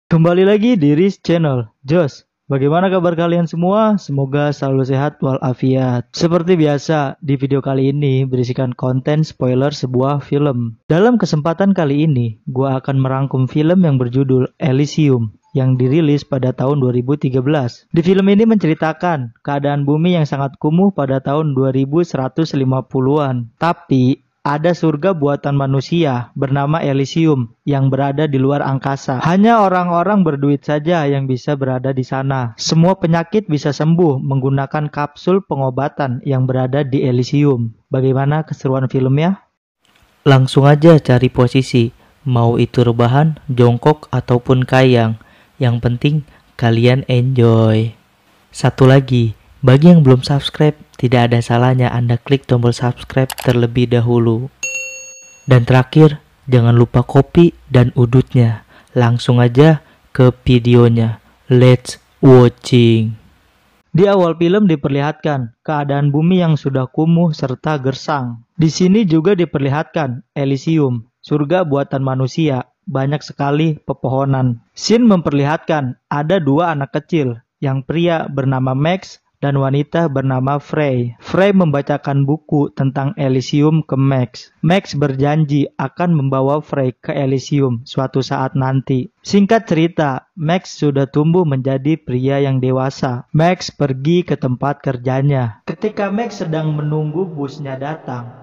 Kembali lagi di Riz Channel. Jos, bagaimana kabar kalian semua? Semoga selalu sehat walafiat. Seperti biasa, di video kali ini berisikan konten spoiler sebuah film. Dalam kesempatan kali ini, gua akan merangkum film yang berjudul Elysium yang dirilis pada tahun 2013. Di film ini menceritakan keadaan bumi yang sangat kumuh pada tahun 2150-an. Tapi ada surga buatan manusia bernama Elysium yang berada di luar angkasa. Hanya orang-orang berduit saja yang bisa berada di sana. Semua penyakit bisa sembuh menggunakan kapsul pengobatan yang berada di Elysium. Bagaimana keseruan filmnya? Langsung aja cari posisi, mau itu rebahan, jongkok, ataupun kayang. Yang penting kalian enjoy. Satu lagi, bagi yang belum subscribe, tidak ada salahnya Anda klik tombol subscribe terlebih dahulu. Dan terakhir, jangan lupa kopi dan udutnya. Langsung aja ke videonya. Let's watching. Di awal film diperlihatkan keadaan bumi yang sudah kumuh serta gersang. Di sini juga diperlihatkan Elysium, surga buatan manusia. Banyak sekali pepohonan. Scene memperlihatkan ada dua anak kecil, yang pria bernama Max dan wanita bernama Frey. Frey membacakan buku tentang Elysium ke Max. Max berjanji akan membawa Frey ke Elysium suatu saat nanti. Singkat cerita, Max sudah tumbuh menjadi pria yang dewasa. Max pergi ke tempat kerjanya. Ketika Max sedang menunggu busnya datang,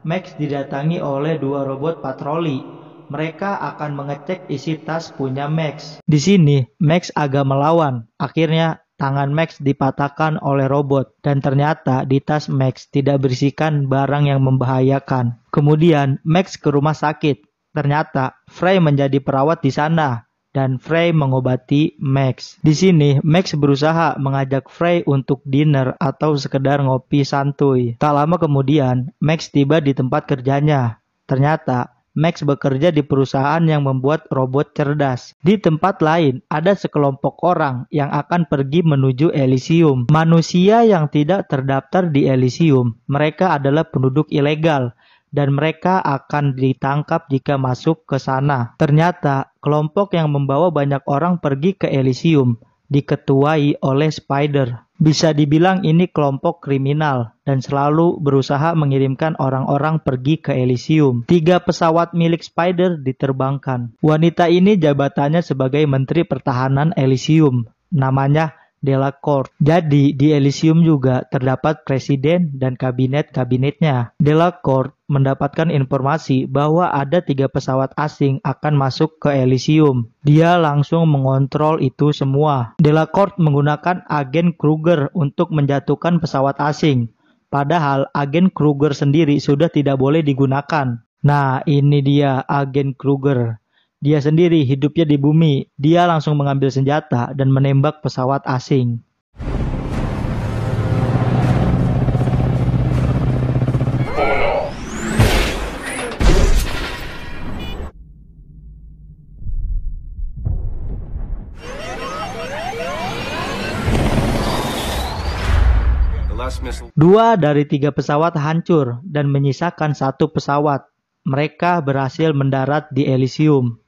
Max didatangi oleh dua robot patroli. Mereka akan mengecek isi tas punya Max. Di sini, Max agak melawan. Akhirnya, tangan Max dipatahkan oleh robot. Dan ternyata di tas Max tidak berisikan barang yang membahayakan. Kemudian, Max ke rumah sakit. Ternyata, Frey menjadi perawat di sana. Dan Frey mengobati Max. Di sini, Max berusaha mengajak Frey untuk dinner atau sekedar ngopi santuy. Tak lama kemudian, Max tiba di tempat kerjanya. Ternyata, Max bekerja di perusahaan yang membuat robot cerdas. Di tempat lain, ada sekelompok orang yang akan pergi menuju Elysium. Manusia yang tidak terdaftar di Elysium. Mereka adalah penduduk ilegal. Dan mereka akan ditangkap jika masuk ke sana. Ternyata, kelompok yang membawa banyak orang pergi ke Elysium diketuai oleh Spider. Bisa dibilang ini kelompok kriminal dan selalu berusaha mengirimkan orang-orang pergi ke Elysium. 3 pesawat milik Spider diterbangkan. Wanita ini jabatannya sebagai Menteri Pertahanan Elysium. Namanya Delacourt. Jadi di Elysium juga terdapat presiden dan kabinet-kabinetnya. Delacourt mendapatkan informasi bahwa ada 3 pesawat asing akan masuk ke Elysium. Dia langsung mengontrol itu semua. Delacourt menggunakan agen Kruger untuk menjatuhkan pesawat asing. Padahal agen Kruger sendiri sudah tidak boleh digunakan. Nah, ini dia agen Kruger. Dia sendiri hidupnya di bumi. Dia langsung mengambil senjata dan menembak pesawat asing. Dua dari 3 pesawat hancur dan menyisakan 1 pesawat. Mereka berhasil mendarat di Elysium.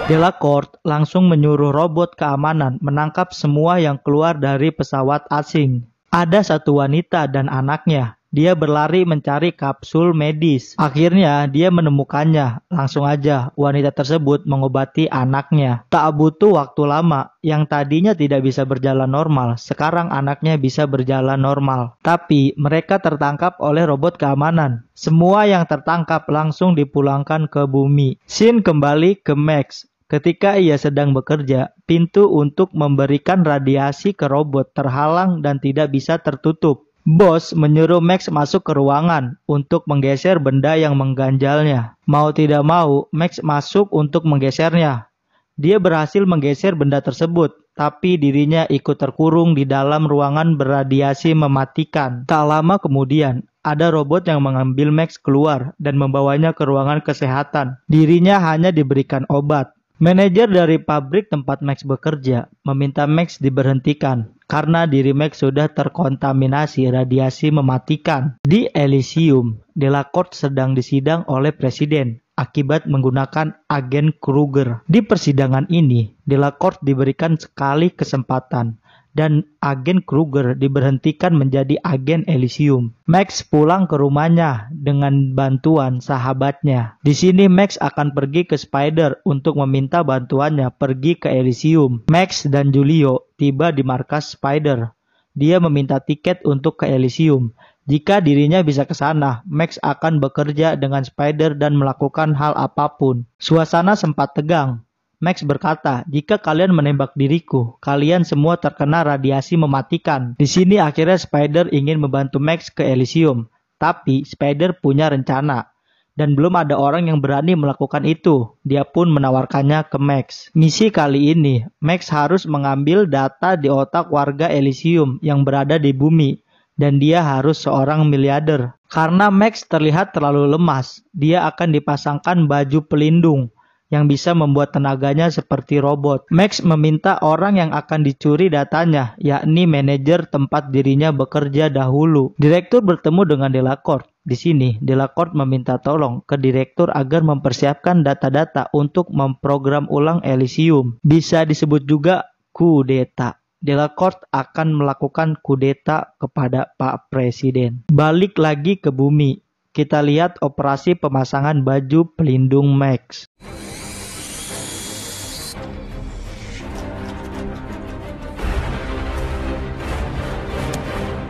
Delacourt langsung menyuruh robot keamanan menangkap semua yang keluar dari pesawat asing. Ada 1 wanita dan anaknya. Dia berlari mencari kapsul medis. Akhirnya dia menemukannya. Langsung aja wanita tersebut mengobati anaknya. Tak butuh waktu lama. Yang tadinya tidak bisa berjalan normal, sekarang anaknya bisa berjalan normal. Tapi mereka tertangkap oleh robot keamanan. Semua yang tertangkap langsung dipulangkan ke bumi. Scene kembali ke Max. Ketika ia sedang bekerja, pintu untuk memberikan radiasi ke robot terhalang dan tidak bisa tertutup. Bos menyuruh Max masuk ke ruangan untuk menggeser benda yang mengganjalnya. Mau tidak mau, Max masuk untuk menggesernya. Dia berhasil menggeser benda tersebut, tapi dirinya ikut terkurung di dalam ruangan berradiasi mematikan. Tak lama kemudian, ada robot yang mengambil Max keluar dan membawanya ke ruangan kesehatan. Dirinya hanya diberikan obat. Manajer dari pabrik tempat Max bekerja meminta Max diberhentikan karena diri Max sudah terkontaminasi radiasi mematikan. Di Elysium, Delacourt sedang disidang oleh presiden akibat menggunakan agen Kruger. Di persidangan ini, Delacourt diberikan sekali kesempatan dan agen Kruger diberhentikan menjadi agen Elysium. Max pulang ke rumahnya dengan bantuan sahabatnya. Di sini Max akan pergi ke Spider untuk meminta bantuannya pergi ke Elysium. Max dan Julio tiba di markas Spider. Dia meminta tiket untuk ke Elysium. Jika dirinya bisa ke sana, Max akan bekerja dengan Spider dan melakukan hal apapun. Suasana sempat tegang. Max berkata, jika kalian menembak diriku, kalian semua terkena radiasi mematikan. Di sini akhirnya Spider ingin membantu Max ke Elysium. Tapi Spider punya rencana. Dan belum ada orang yang berani melakukan itu. Dia pun menawarkannya ke Max. Misi kali ini, Max harus mengambil data di otak warga Elysium yang berada di bumi. Dan dia harus seorang miliarder. Karena Max terlihat terlalu lemas, dia akan dipasangkan baju pelindung yang bisa membuat tenaganya seperti robot. Max meminta orang yang akan dicuri datanya, yakni manajer tempat dirinya bekerja dahulu. Direktur bertemu dengan Delacourt. Di sini, Delacourt meminta tolong ke direktur agar mempersiapkan data-data untuk memprogram ulang Elysium. Bisa disebut juga kudeta. Delacourt akan melakukan kudeta kepada Pak Presiden. Balik lagi ke bumi, kita lihat operasi pemasangan baju pelindung Max.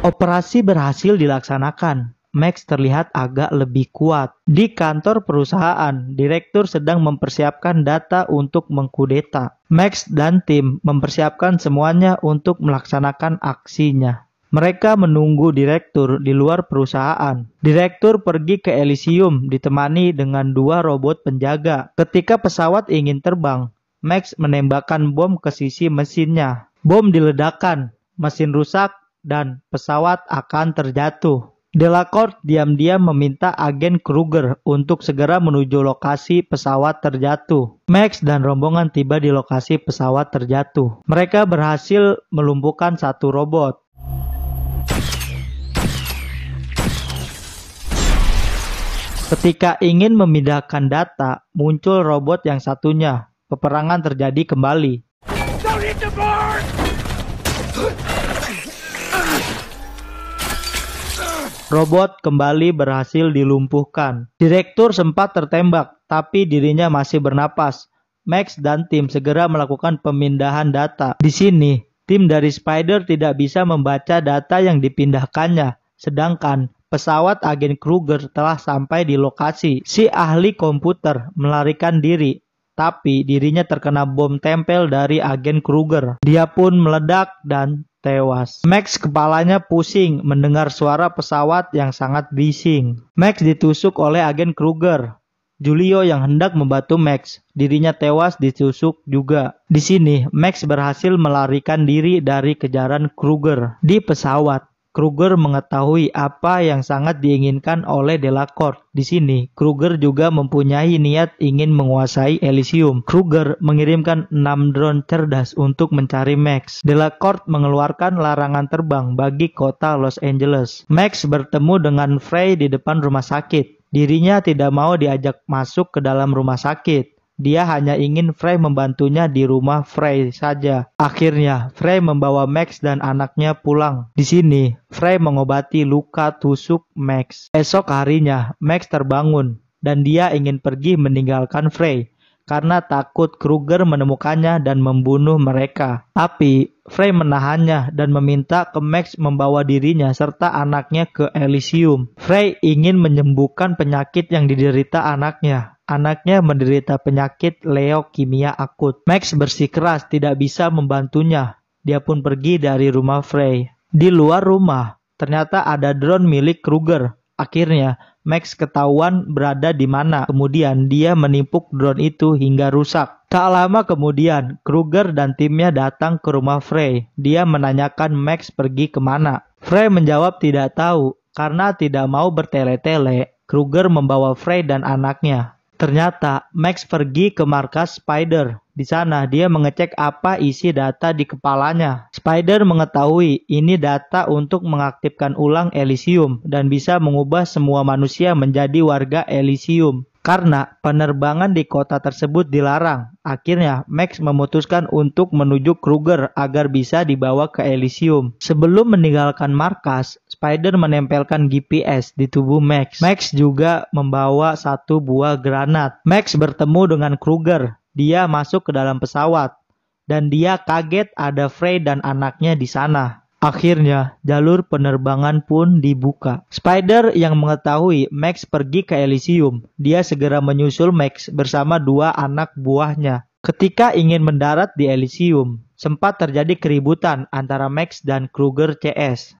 Operasi berhasil dilaksanakan. Max terlihat agak lebih kuat. Di kantor perusahaan, direktur sedang mempersiapkan data untuk mengkudeta. Max dan tim mempersiapkan semuanya untuk melaksanakan aksinya. Mereka menunggu direktur di luar perusahaan. Direktur pergi ke Elysium ditemani dengan 2 robot penjaga. Ketika pesawat ingin terbang, Max menembakkan bom ke sisi mesinnya. Bom diledakkan, mesin rusak, dan pesawat akan terjatuh. Delacourt diam-diam meminta agen Kruger untuk segera menuju lokasi pesawat terjatuh. Max dan rombongan tiba di lokasi pesawat terjatuh. Mereka berhasil melumpuhkan 1 robot. Ketika ingin memindahkan data, muncul robot yang satunya. Peperangan terjadi kembali. Robot kembali berhasil dilumpuhkan. Direktur sempat tertembak, tapi dirinya masih bernapas. Max dan tim segera melakukan pemindahan data. Di sini, tim dari Spider tidak bisa membaca data yang dipindahkannya, sedangkan pesawat agen Kruger telah sampai di lokasi. Si ahli komputer melarikan diri, tapi dirinya terkena bom tempel dari agen Kruger. Dia pun meledak dan tewas. Max kepalanya pusing mendengar suara pesawat yang sangat bising. Max ditusuk oleh agen Kruger. Julio yang hendak membantu Max, dirinya tewas ditusuk juga. Di sini, Max berhasil melarikan diri dari kejaran Kruger. Di pesawat, Kruger mengetahui apa yang sangat diinginkan oleh Delacourt. Di sini, Kruger juga mempunyai niat ingin menguasai Elysium. Kruger mengirimkan 6 drone cerdas untuk mencari Max. Delacourt mengeluarkan larangan terbang bagi kota Los Angeles. Max bertemu dengan Frey di depan rumah sakit. Dirinya tidak mau diajak masuk ke dalam rumah sakit. Dia hanya ingin Frey membantunya di rumah Frey saja. Akhirnya, Frey membawa Max dan anaknya pulang. Di sini, Frey mengobati luka tusuk Max. Esok harinya, Max terbangun dan dia ingin pergi meninggalkan Frey karena takut Kruger menemukannya dan membunuh mereka. Tapi, Frey menahannya dan meminta ke Max membawa dirinya serta anaknya ke Elysium. Frey ingin menyembuhkan penyakit yang diderita anaknya. Anaknya menderita penyakit leukemia akut. Max bersikeras tidak bisa membantunya. Dia pun pergi dari rumah Frey. Di luar rumah, ternyata ada drone milik Kruger. Akhirnya, Max ketahuan berada di mana. Kemudian dia menimpuk drone itu hingga rusak. Tak lama kemudian, Kruger dan timnya datang ke rumah Frey. Dia menanyakan Max pergi kemana. Frey menjawab tidak tahu. Karena tidak mau bertele-tele, Kruger membawa Frey dan anaknya. Ternyata Max pergi ke markas Spider. Di sana dia mengecek apa isi data di kepalanya. Spider mengetahui ini data untuk mengaktifkan ulang Elysium dan bisa mengubah semua manusia menjadi warga Elysium. Karena penerbangan di kota tersebut dilarang, akhirnya Max memutuskan untuk menuju Kruger agar bisa dibawa ke Elysium. Sebelum meninggalkan markas, Spider menempelkan GPS di tubuh Max. Max juga membawa satu buah granat. Max bertemu dengan Kruger. Dia masuk ke dalam pesawat. Dan dia kaget ada Frey dan anaknya di sana. Akhirnya, jalur penerbangan pun dibuka. Spider yang mengetahui Max pergi ke Elysium, dia segera menyusul Max bersama dua anak buahnya. Ketika ingin mendarat di Elysium, sempat terjadi keributan antara Max dan Kruger CS.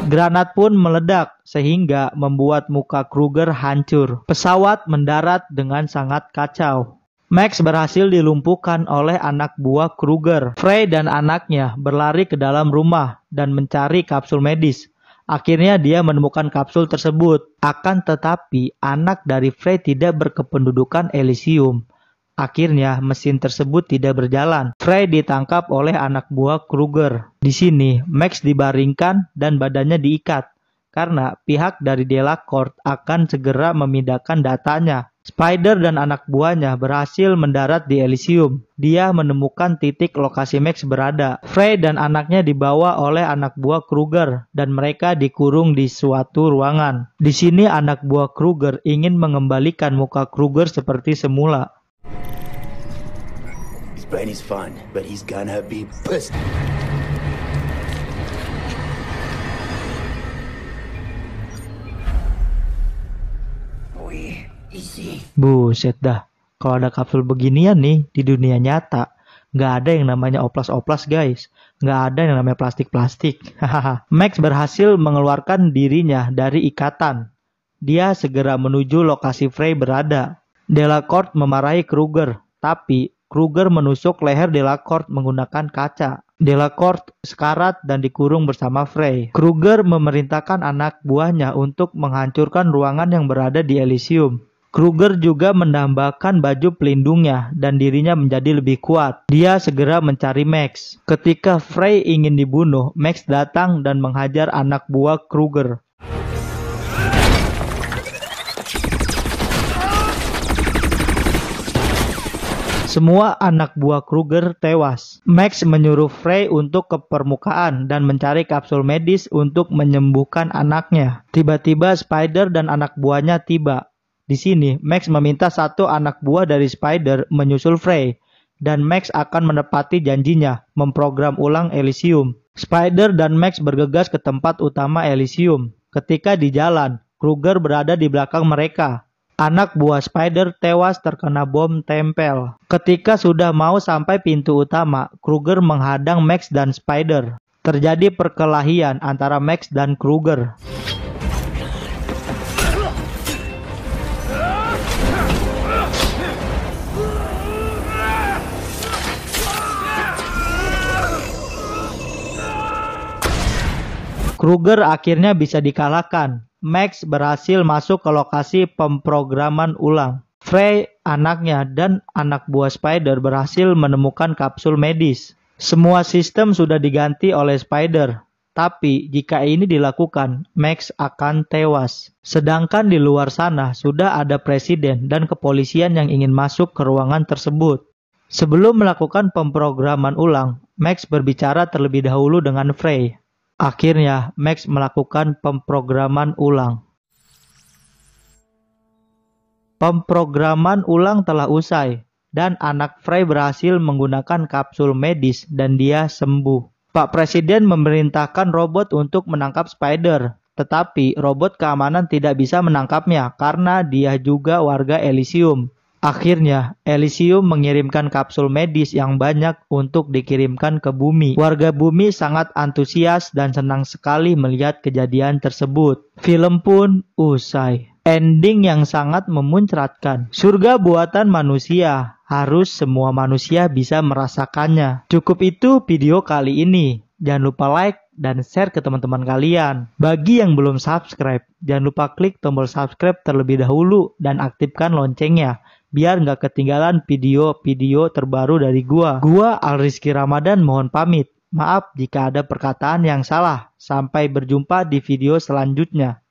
Granat pun meledak sehingga membuat muka Kruger hancur. Pesawat mendarat dengan sangat kacau. Max berhasil dilumpuhkan oleh anak buah Kruger. Frey dan anaknya berlari ke dalam rumah dan mencari kapsul medis. Akhirnya dia menemukan kapsul tersebut. Akan tetapi anak dari Frey tidak berkependudukan Elysium. Akhirnya mesin tersebut tidak berjalan. Frey ditangkap oleh anak buah Kruger. Di sini Max dibaringkan dan badannya diikat. Karena pihak dari Delacorte akan segera memindahkan datanya. Spider dan anak buahnya berhasil mendarat di Elysium. Dia menemukan titik lokasi Max berada. Frey dan anaknya dibawa oleh anak buah Kruger dan mereka dikurung di suatu ruangan. Di sini anak buah Kruger ingin mengembalikan muka Kruger seperti semula. His brain is fine, but he's gonna be pissed. Buset dah, kalau ada kapsul beginian nih di dunia nyata, nggak ada yang namanya oplas-oplas guys, nggak ada yang namanya plastik-plastik. Max berhasil mengeluarkan dirinya dari ikatan. Dia segera menuju lokasi Frey berada. Delacorte memarahi Kruger, tapi Kruger menusuk leher Delacorte menggunakan kaca. Delacorte sekarat dan dikurung bersama Frey. Kruger memerintahkan anak buahnya untuk menghancurkan ruangan yang berada di Elysium. Kruger juga menambahkan baju pelindungnya dan dirinya menjadi lebih kuat. Dia segera mencari Max. Ketika Frey ingin dibunuh, Max datang dan menghajar anak buah Kruger. Semua anak buah Kruger tewas. Max menyuruh Frey untuk ke permukaan dan mencari kapsul medis untuk menyembuhkan anaknya. Tiba-tiba Spider dan anak buahnya tiba. Di sini, Max meminta satu anak buah dari Spider menyusul Frey, dan Max akan menepati janjinya, memprogram ulang Elysium. Spider dan Max bergegas ke tempat utama Elysium. Ketika di jalan, Kruger berada di belakang mereka. Anak buah Spider tewas terkena bom tempel. Ketika sudah mau sampai pintu utama, Kruger menghadang Max dan Spider. Terjadi perkelahian antara Max dan Kruger. Kruger akhirnya bisa dikalahkan. Max berhasil masuk ke lokasi pemrograman ulang. Frey, anaknya, dan anak buah Spider berhasil menemukan kapsul medis. Semua sistem sudah diganti oleh Spider. Tapi jika ini dilakukan, Max akan tewas. Sedangkan di luar sana sudah ada presiden dan kepolisian yang ingin masuk ke ruangan tersebut. Sebelum melakukan pemrograman ulang, Max berbicara terlebih dahulu dengan Frey. Akhirnya, Max melakukan pemrograman ulang. Pemrograman ulang telah usai, dan anak Frey berhasil menggunakan kapsul medis dan dia sembuh. Pak Presiden memerintahkan robot untuk menangkap Spider, tetapi robot keamanan tidak bisa menangkapnya karena dia juga warga Elysium. Akhirnya, Elysium mengirimkan kapsul medis yang banyak untuk dikirimkan ke bumi. Warga bumi sangat antusias dan senang sekali melihat kejadian tersebut. Film pun usai. Ending yang sangat memuncratkan. Surga buatan manusia, harus semua manusia bisa merasakannya. Cukup itu video kali ini. Jangan lupa like dan share ke teman-teman kalian. Bagi yang belum subscribe, jangan lupa klik tombol subscribe terlebih dahulu dan aktifkan loncengnya, biar nggak ketinggalan video-video terbaru dari gua. Gua Al-Rizky Ramadan mohon pamit. Maaf jika ada perkataan yang salah. Sampai berjumpa di video selanjutnya.